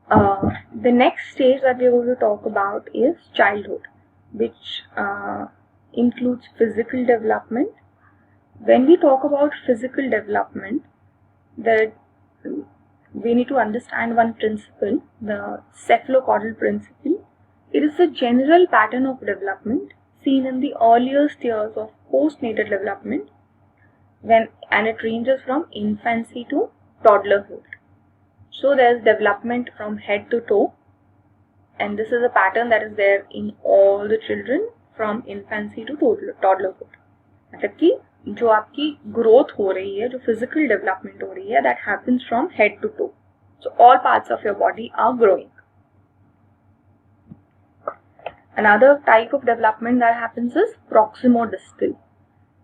The next stage that we're going to talk about is childhood, which includes physical development. When we talk about physical development, we need to understand one principle, the cephalocaudal principle. It is a general pattern of development seen in the earliest years of postnatal development, and it ranges from infancy to toddlerhood. So there's development from head to toe, and this is a pattern that is there in all the children from infancy to toddlerhood. मतलब कि जो आपकी growth हो रही है, जो physical development हो रही है, that happens from head to toe. So all parts of your body are growing. Another type of development that happens is proximodistal.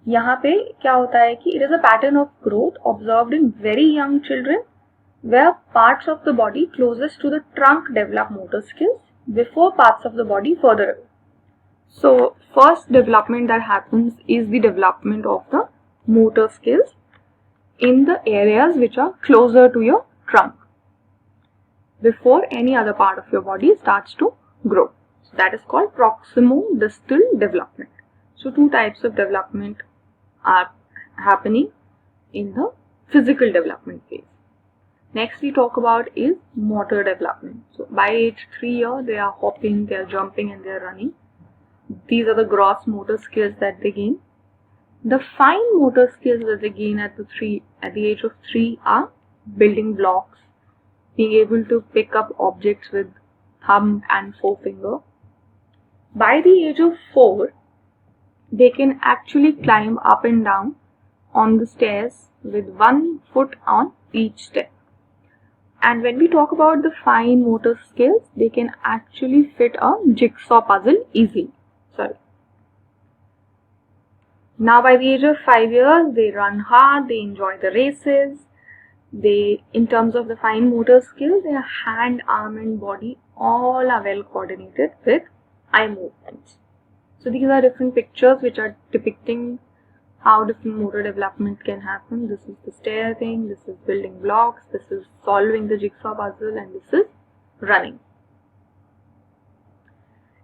यहाँ पे क्या होता है कि it is a pattern of growth observed in very young children, where parts of the body closest to the trunk develop motor skills before parts of the body further away. So first development that happens is the development of the motor skills in the areas which are closer to your trunk before any other part of your body starts to grow. So that is called proximodistal development. So two types of development are happening in the physical development phase. Next we talk about is motor development. So by age 3 years they are hopping, they are jumping and they are running. These are the gross motor skills that they gain. The fine motor skills that they gain at the age of 3 are building blocks, being able to pick up objects with thumb and forefinger. By the age of 4, they can actually climb up and down on the stairs with 1 foot on each step. And when we talk about the fine motor skills, they can actually fit a jigsaw puzzle easily. Now by the age of 5 years, they run hard, they enjoy the races. In terms of the fine motor skills, their hand, arm and body all are well coordinated with eye movements. So these are different pictures which are depicting how different motor development can happen. This is the stair thing, this is building blocks, this is solving the jigsaw puzzle, and this is running.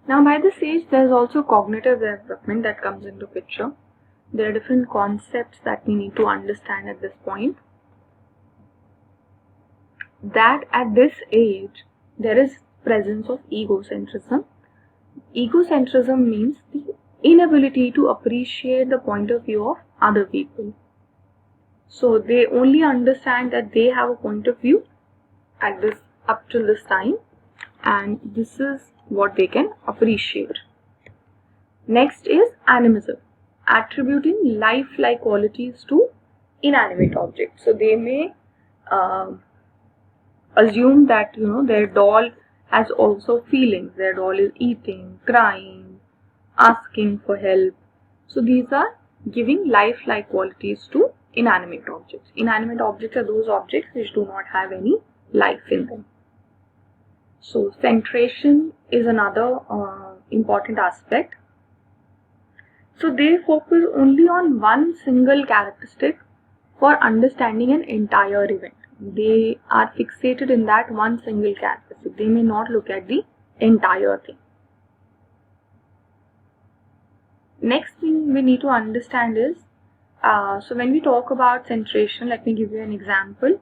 Now by this age, there is also cognitive development that comes into picture. There are different concepts that we need to understand at this point. That at this age, there is presence of egocentrism. Egocentrism means the inability to appreciate the point of view of other people. So they only understand that they have a point of view up till this time, and this is what they can appreciate. Next is animism, attributing lifelike qualities to inanimate objects. So they may assume that their doll has also feelings. Their doll is eating, crying, asking for help. So these are giving lifelike qualities to inanimate objects. Inanimate objects are those objects which do not have any life in them. So centration is another important aspect. So they focus only on one single characteristic for understanding an entire event. They are fixated in that one single characteristic. They may not look at the entire thing. Next thing we need to understand is, so when we talk about centration, let me give you an example.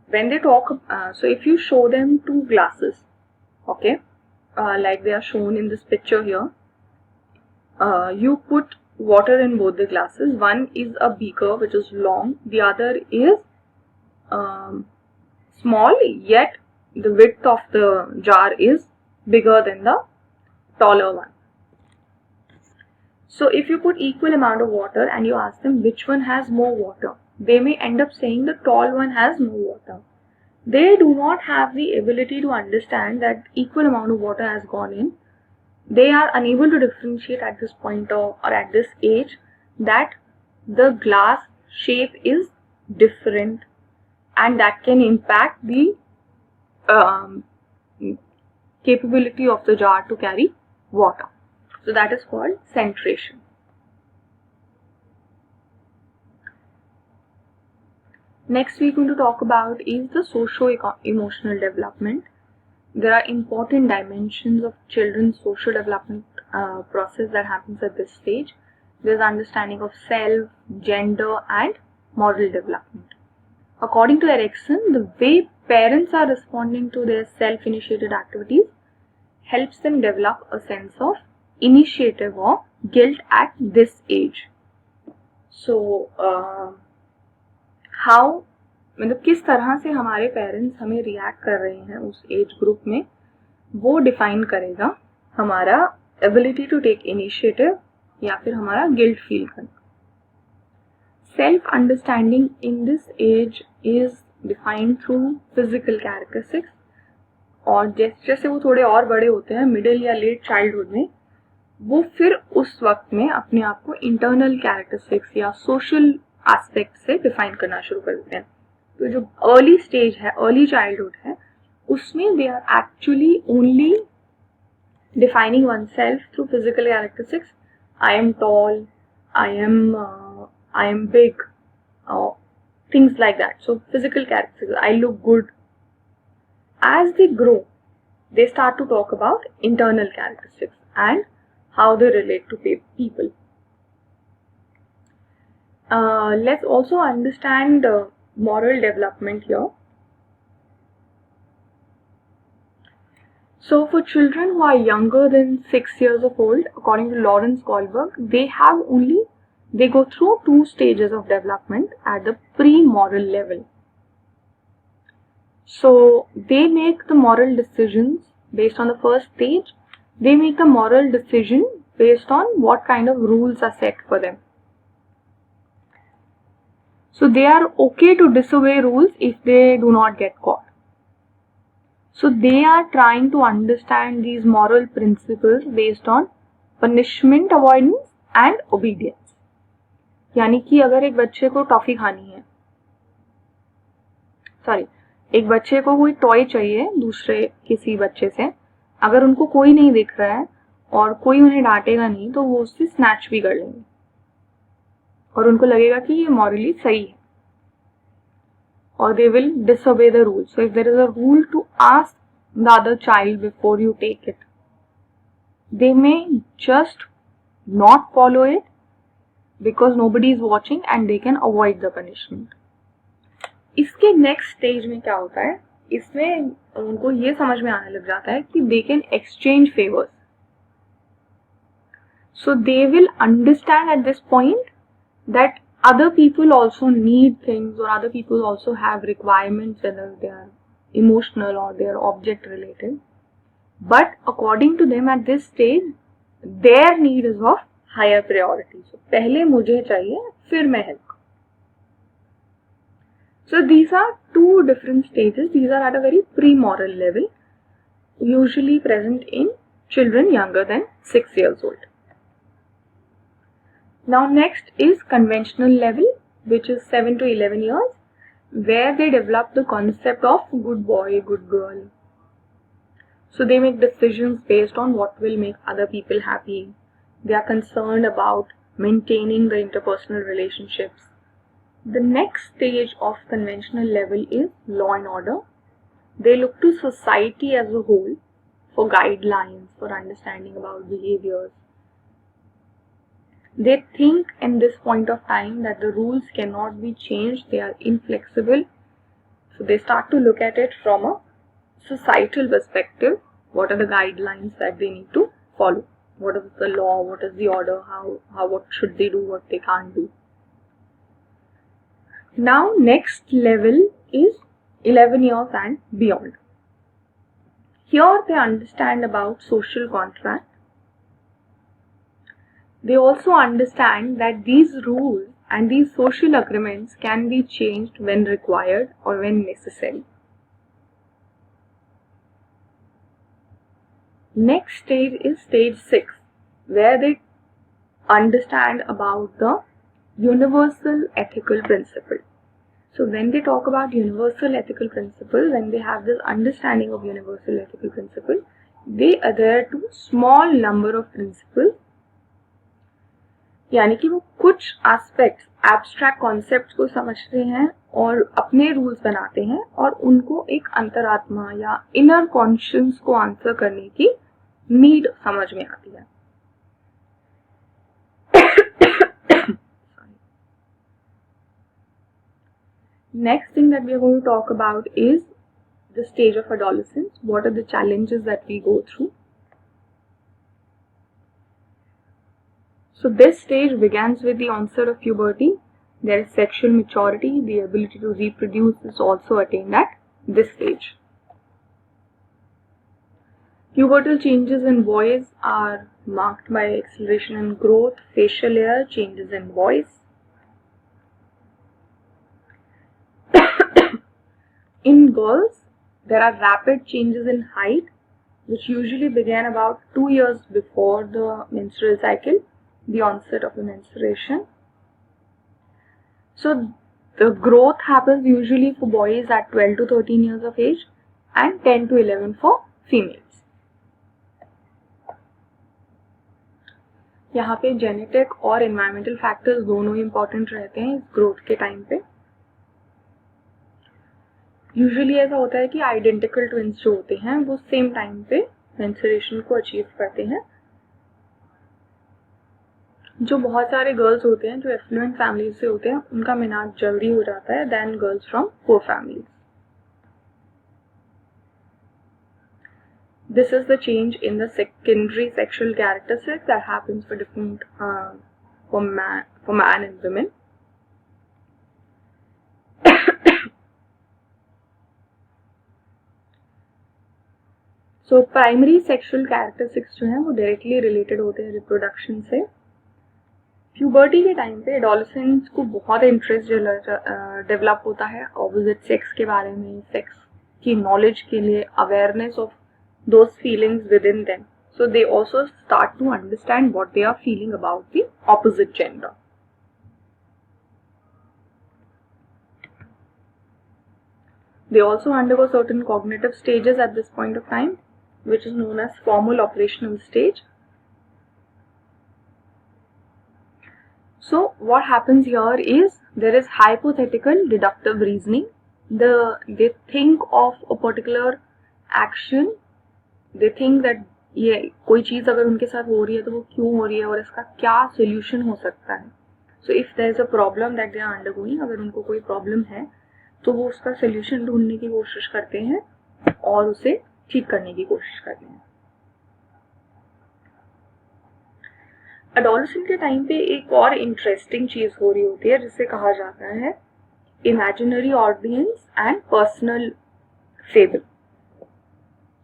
When they talk, so if you show them 2 glasses, okay, like they are shown in this picture here, you put water in both the glasses. One is a beaker which is long, the other is small, yet the width of the jar is bigger than the taller one. So if you put equal amount of water and you ask them which one has more water, they may end up saying the tall one has more water. They do not have the ability to understand that equal amount of water has gone in. They are unable to differentiate at this point or at this age that the glass shape is different, and that can impact the capability of the jar to carry water. So that is called centration. Next we're going to talk about is the socio-emotional development. There are important dimensions of children's social development process that happens at this stage. There's understanding of self, gender, and moral development. According to Erikson, the way parents are responding to their self-initiated activities helps them develop a sense of initiative or guilt at this age. So, मतलब किस तरह से हमारे parents हमें react कर रहे हैं उस एज ग्रुप में, वो डिफाइन करेगा हमारा एबिलिटी टू टेक इनिशिएटिव या फिर हमारा गिल्ट फील करना. Self understanding in this age is defined through physical characteristics. और जैसे जैसे वो थोड़े और बड़े होते हैं, मिडिल या लेट चाइल्डहुड में, वो फिर उस वक्त में अपने आप को इंटरनल कैरेक्टरिस्टिक्स या सोशल एस्पेक्ट से डिफाइन करना शुरू कर देते हैं. तो जो अर्ली स्टेज है, अर्ली चाइल्डहुड है, उसमें they are actually only defining one self through physical characteristics. I am tall, I am big, things like that. So physical characteristics, I look good. As they grow, they start to talk about internal characteristics and how they relate to people. Let's also understand moral development here. So for children who are younger than 6 years of old, according to Lawrence Kohlberg, they go through 2 stages of development at the pre-moral level. So they make the moral decisions based on the first stage. They make the moral decision based on what kind of rules are set for them. So they are okay to disobey rules if they do not get caught. So they are trying to understand these moral principles based on punishment avoidance and obedience. यानी कि अगर एक बच्चे को toffee खानी है, एक बच्चे को कोई टॉय चाहिए दूसरे किसी बच्चे से, अगर उनको कोई नहीं दिख रहा है और कोई उन्हें डांटेगा नहीं, तो वो उससे स्नैच भी कर लेंगे और उनको लगेगा कि ये मॉरली सही है, और they will disobey the rule. So if there is a rule to ask the other child before you take it, they may just not follow it because nobody is watching and they can avoid the punishment. इसके next stage में क्या होता है, इसमें उनको ये समझ में आने लग जाता है कि they can exchange favors. So they will understand at this point that other people also need things, or other people also have requirements, whether they are emotional or they are object related. But according to them at this stage, their need is of higher priority. So पहले मुझे चाहिए, फिर मैं help. So these are 2 different stages. These are at a very pre-moral level, usually present in children younger than 6 years old. Now next is conventional level, which is 7 to 11 years, where they develop the concept of good boy, good girl. So they make decisions based on what will make other people happy. They are concerned about maintaining the interpersonal relationships. The next stage of conventional level is law and order. They look to society as a whole for guidelines, for understanding about behaviors. They think in this point of time that the rules cannot be changed, they are inflexible. So they start to look at it from a societal perspective. What are the guidelines that they need to follow? What is the law? What is the order? What should they do? What they can't do? Now next level is 11 years and beyond. Here they understand about social contract. They also understand that these rules and these social agreements can be changed when required or when necessary. Next stage is stage 6, where they understand about the universal ethical principle. So when they talk about universal ethical principle, when they have this understanding of universal ethical principle, they adhere to small number of principles. यानी कि वो कुछ aspects, abstract concepts को समझते हैं और अपने rules बनाते हैं और उनको एक अंतरात्मा या इनर कॉन्शियस को आंसर करने की नीड समझ में आती है. Next thing that we are going to talk about is the stage of adolescence. What are the challenges that we go through? So this stage begins with the onset of puberty. There is sexual maturity. The ability to reproduce is also attained at this stage. Pubertal changes in boys are marked by acceleration in growth, facial hair, changes in voice. In girls, there are rapid changes in height, which usually begin about 2 years before the menstrual cycle, the onset of the menstruation. So the growth happens usually for boys at 12 to 13 years of age and 10 to 11 for females. यहाँ पे genetic और environmental factors दोनों ही important रहते हैं इस growth के time पे. Usually ऐसा होता है कि आइडेंटिकल ट्विंस जो होते हैं वो सेम टाइम पे मेंस्ट्रुएशन को अचीव करते हैं. जो बहुत सारे गर्ल्स होते हैं जो एफ्लुएंट फैमिलीज से होते हैं उनका मिनाज जल्दी हो जाता है then girls from poor families. This is the change in the secondary sexual characteristics that happens for different for man and women. So primary sexual characteristics जो हैं वो directly related होते हैं reproduction से. Puberty के टाइम पे adolescents को बहुत इंटरेस्ट डेवलप होता है opposite sex के बारे में, sex की knowledge के लिए, awareness of those feelings within them. So they also start to understand what they are feeling about the opposite gender. They also undergo certain cognitive stages at this point of time, which is known as formal operational stage. So what happens here is there is hypothetical deductive reasoning. They think of a particular action. They think that ये कोई चीज़ अगर उनके साथ हो रही है तो वो क्यों हो रही है और इसका क्या सोल्यूशन हो सकता है. So if there is a problem that they are undergoing, अगर उनको कोई प्रॉब्लम है तो वो उसका सोल्यूशन ढूंढने की कोशिश करते हैं और उसे ठीक करने की कोशिश करते हैं. एडोलेसेंट के टाइम पे एक और इंटरेस्टिंग चीज़ हो रही होती है जिसे कहा जाता है imaginary audience and personal fable.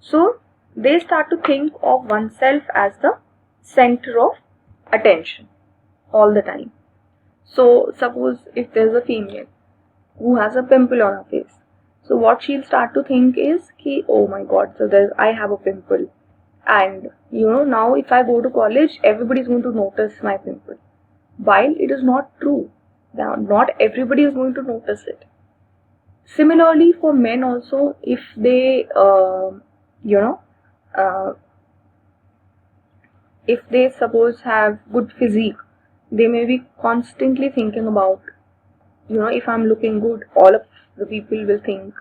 So they start to think of oneself as the center of attention all the time. So suppose if there's a female who has a pimple on her face, so what she'll start to think is ki, oh my god, so I have a pimple, and now if I go to college everybody's going to notice my pimple, while it is not true. Now not everybody is going to notice it. Similarly for men also, if they if they suppose have good physique, they may be constantly thinking about, if I'm looking good, all of the people will think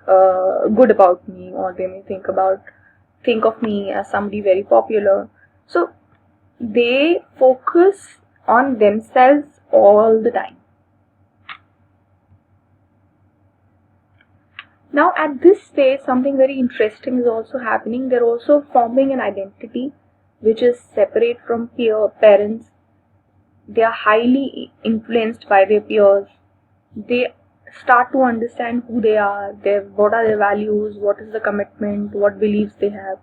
good about me, or they may think of me as somebody very popular. So they focus on themselves all the time. Now at this stage something very interesting is also happening. They're also forming an identity which is separate from parents. They are highly influenced by their peers. They start to understand who they are, what are their values, what is the commitment, what beliefs they have.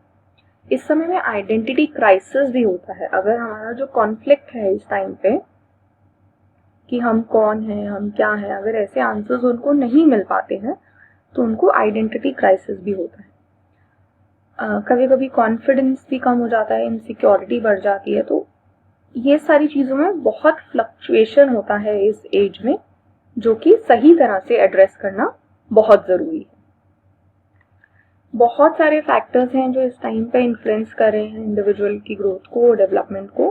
इस समय में identity crisis भी होता है. अगर हमारा जो conflict है इस टाइम पे कि हम कौन हैं, हम क्या हैं, अगर ऐसे आंसर्स उनको नहीं मिल पाते हैं तो उनको आइडेंटिटी क्राइसिस भी होता है. कभी कभी कॉन्फिडेंस भी कम हो जाता है, इनसिक्योरिटी बढ़ जाती है. तो ये सारी चीज़ों में बहुत फ्लक्चुएशन होता है इस एज में, जो कि सही तरह से एड्रेस करना बहुत ज़रूरी है. बहुत सारे फैक्टर्स हैं जो इस टाइम पे इन्फ्लुएंस कर रहे हैं इंडिविजुअल की ग्रोथ को, डेवलपमेंट को.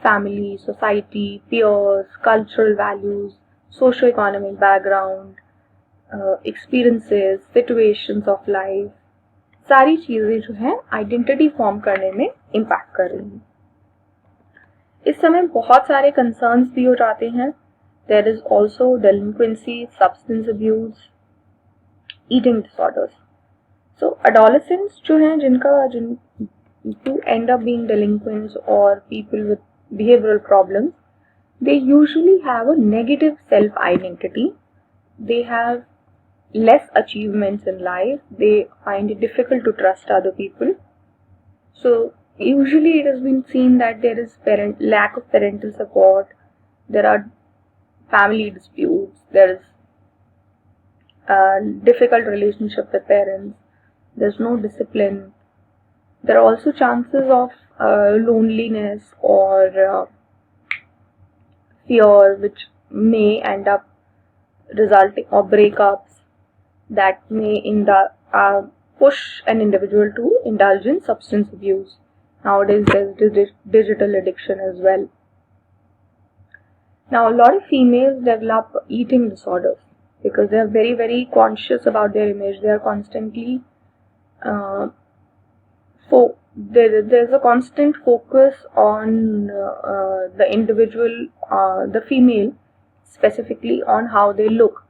family, society, peers, cultural values, socio-economic background, experiences, situations of life, सारी चीजें जो है आइडेंटिटी फॉर्म करने में इम्पैक्ट कर रही हैं. इस समय बहुत सारे कंसर्न्स भी हो जाते हैं. There is also delinquency, substance abuse, eating disorders. So adolescents जो हैं जिन who end up being delinquents or people with behavioral problems, they usually have a negative self-identity. They have less achievements in life. They find it difficult to trust other people. So usually it has been seen that there is lack of parental support. There are family disputes. There is a difficult relationship with parents. There's no discipline. There are also chances of loneliness or fear, which may end up resulting or breakups that may push an individual to indulge in substance abuse. Nowadays there's digital addiction as well. Now a lot of females develop eating disorders because they are very, very conscious about their image. They are constantly there's a constant focus on the individual, the female specifically, on how they look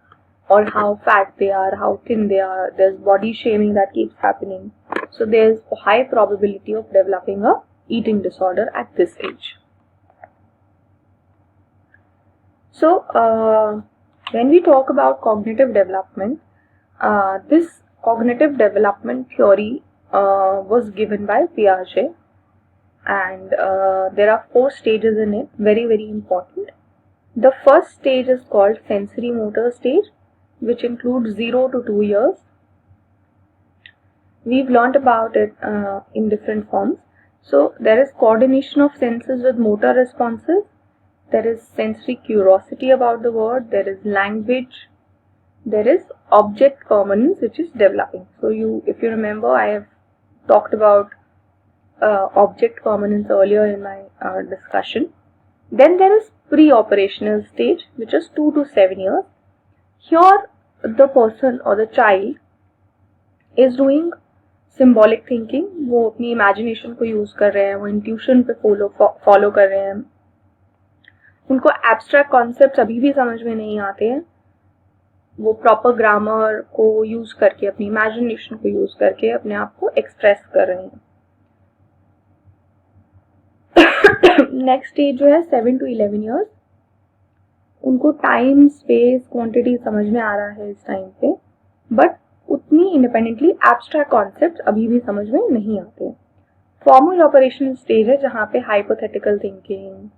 or how fat they are, how thin they are. There's body shaming that keeps happening. So there's a high probability of developing a eating disorder at this age. So when we talk about cognitive development, this cognitive development theory was given by Piaget, and there are 4 stages in it, very, very important. The first stage is called sensory motor stage, which includes 0 to 2 years. We've learned about it in different forms. So there is coordination of senses with motor responses. There is sensory curiosity about the world. There is language. There is object permanence, which is developing. So if you remember, I have talked about object permanence earlier in my discussion. Then there is pre-operational stage, which is 2 to 7 years. Here the person or the child is doing symbolic thinking. वो अपनी imagination को use कर रहे हैं, वो intuition पे follow कर रहे हैं. उनको abstract concepts अभी भी समझ में नहीं आते हैं. वो प्रॉपर ग्रामर को यूज करके, अपनी इमेजिनेशन को यूज करके अपने आप को एक्सप्रेस कर रहे हैं. नेक्स्ट स्टेज जो है 7 to 11 ईयर्स. उनको टाइम, स्पेस, क्वांटिटी समझ में आ रहा है इस टाइम पे, बट उतनी इंडिपेंडेंटली एब्स्ट्रैक्ट कॉन्सेप्ट अभी भी समझ में नहीं आते. फॉर्मल ऑपरेशनल स्टेज है जहाँ पे hypothetical thinking,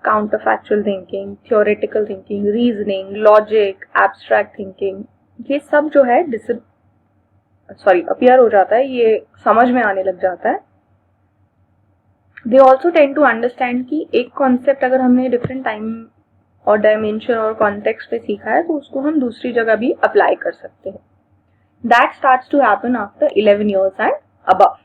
counterfactual thinking, theoretical thinking, reasoning, logic, abstract thinking, ये सब जो है अपीयर हो जाता है, ये समझ में आने लग जाता है. They also tend to understand कि एक कॉन्सेप्ट अगर हमने डिफरेंट टाइम और डायमेंशन और कॉन्टेक्स्ट पे सीखा है तो उसको हम दूसरी जगह भी अप्लाई कर सकते हैं. That starts to happen after 11 years and above.